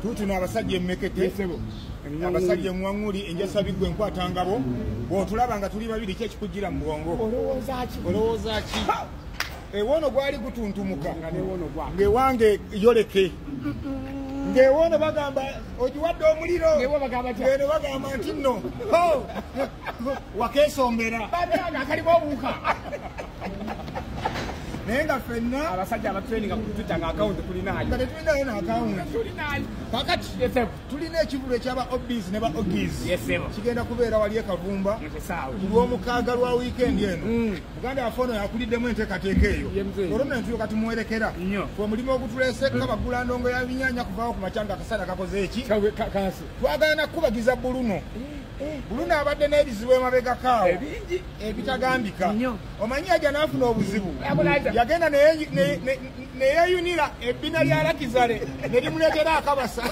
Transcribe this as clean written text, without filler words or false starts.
tutuna abasajja emmekete abasajja emwaŋŋuli enjasa biggwe enkwatangabo bw'otulaba nga tuli babiri ki ekikugira mu bwongo olowooza ki ewoono gwali gutuntumuka ng'ewange yoleke ng'ewoono bagamba ogiwadde omuliro ng'eno bagamba nti nno wakeesombera akalimu obuuka naye nga ffenna abasajja abatutraininga ku Twitter nga akawunti tulinayo nga tetulinayo n'akawunti kakati tulina ekivulo ekyaba obis ne ba ogis kigenda kubeera wali ekavumba ku lw'omukaaga lwa wiikendi eno muganda waffe ono yakuliddemu enteekateeka eyo olwonna netulyoka tumuwerekera fe omulimu ogutuleese kabagula ndongo ya binyanya kuvaawo ku makya nga akasana kakoze eki twagala nakubagiza Bruno abadde n'ebizibu emabegakaawo ebitagambika omanyi aja n'afuna obuzibu yagenda neyeyunira ebbina lya Lakizale ne limuleetera akabasa